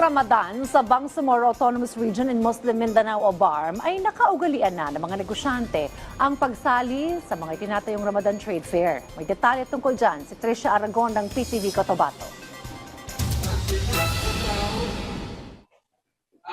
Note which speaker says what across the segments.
Speaker 1: Ramadan sa Bangsamoro Autonomous Region in Muslim Mindanao o BARM ay nakaugalian na ng mga negosyante ang pagsali sa mga itinatayong Ramadan Trade Fair. May detalye tungkol dyan si Tricia Aragon ng PTV Cotabato.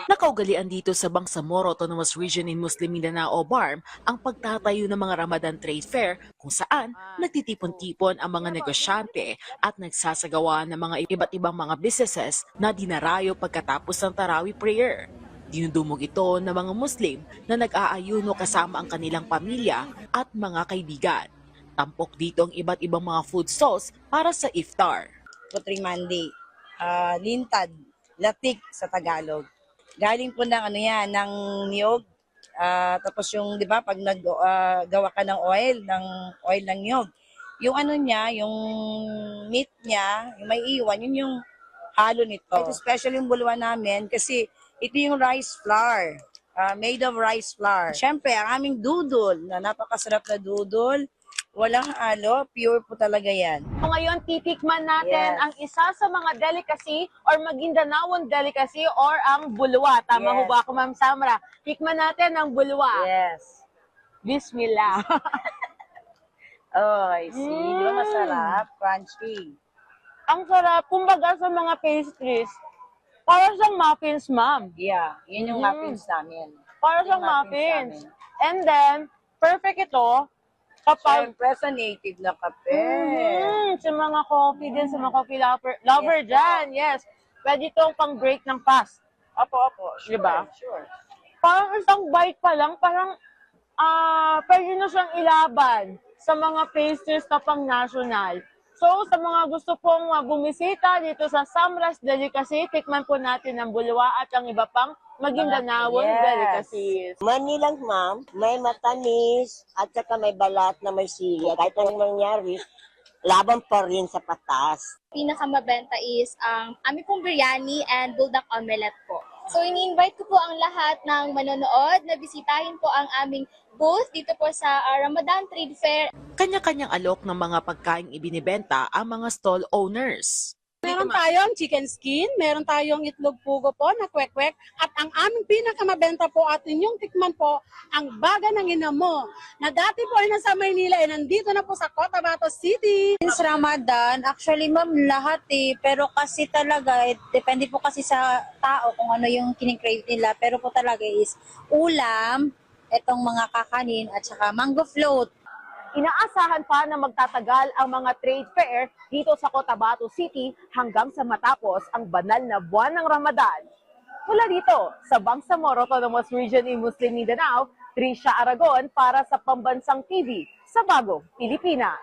Speaker 2: Nakaugalian dito sa Bangsamoro Autonomous Region in Muslim Mindanao o BARM ang pagtatayo ng mga Ramadan Trade Fair kung saan nagtitipon-tipon ang mga negosyante at nagsasagawa ng mga iba't ibang mga businesses na dinarayo pagkatapos ng Tarawih prayer. Dinudumog ito ng mga Muslim na nag-aayuno kasama ang kanilang pamilya at mga kaibigan. Tampok dito ang iba't ibang mga food stalls para sa iftar.
Speaker 3: Putring Mandi, lintad, latik sa Tagalog. Galing po ng ng niyog. Tapos yung 'di ba pag naggawa ka ng oil ng niyog. Yung niya, yung meat niya, yung may iwan, yun yung halo nito. Ito especially yung bulwa namin kasi ito yung rice flour. Made of rice flour. Siyempre, ang aming dudol, na napakasarap na dudol. Walang halo, pure po talaga yan.
Speaker 4: Ngayon, titikman natin ang isa sa mga delicacy or Magindanaon delicacy or ang bulwa. Tama ho ba ako, Ma'am Samra? Tikman natin ang bulwa.
Speaker 3: Yes.
Speaker 4: Bismillah.
Speaker 3: Oh, I see. Di ba masarap? Crunchy.
Speaker 4: Ang sarap. Kumbaga sa mga pastries, para siyang muffins, Ma'am.
Speaker 3: Yeah, yun yung muffins namin.
Speaker 4: Para siyang muffins. And then, perfect ito kapag
Speaker 3: Siyempre sa native na kape.
Speaker 4: sa mga coffee din, sa mga coffee lover
Speaker 3: Yes,
Speaker 4: dyan. Yes. Pwede itong pang break ng fast.
Speaker 3: Opo. Sure,
Speaker 4: Diba?
Speaker 3: Sure.
Speaker 4: Parang isang bite pa lang, parang pwede na siyang ilaban sa mga pastries na pang national. So, sa mga gusto pong bumisita dito sa Samra's Delicacy, tikman po natin ang bulwa at ang iba pang Magindanaon delicacies.
Speaker 5: Manilang ma'am, may matamis at saka may balat na may sili. Kahit anong mangyari, laban pa rin sa patas.
Speaker 6: Pinakamabenta is ang aming pong biryani and buldak omelette po. So, ini-invite ko po ang lahat ng manonood na bisitahin po ang aming booth dito po sa Ramadan Trade Fair.
Speaker 2: Kanya-kanyang alok ng mga pagkaing ibinibenta ang mga stall owners.
Speaker 7: Meron tayong chicken skin, meron tayong itlog pugo po na kwek-kwek, at ang aming pinakamabenta po at inyong tikman po, ang baga ng inamo, na dati po ay nasa Maynila ay nandito na po sa Cotabato City.
Speaker 8: Since Ramadan, actually ma'am, lahat pero kasi talaga, depende po kasi sa tao kung ano yung kinikrave nila, pero po talaga is ulam, itong mga kakanin at saka mango float.
Speaker 4: Inaasahan pa na magtatagal ang mga trade fair dito sa Cotabato City hanggang sa matapos ang banal na buwan ng Ramadan. Mula dito sa Bangsamoro Autonomous Region in Muslim Mindanao, Tricia Aragon para sa Pambansang TV sa Bagong Pilipinas.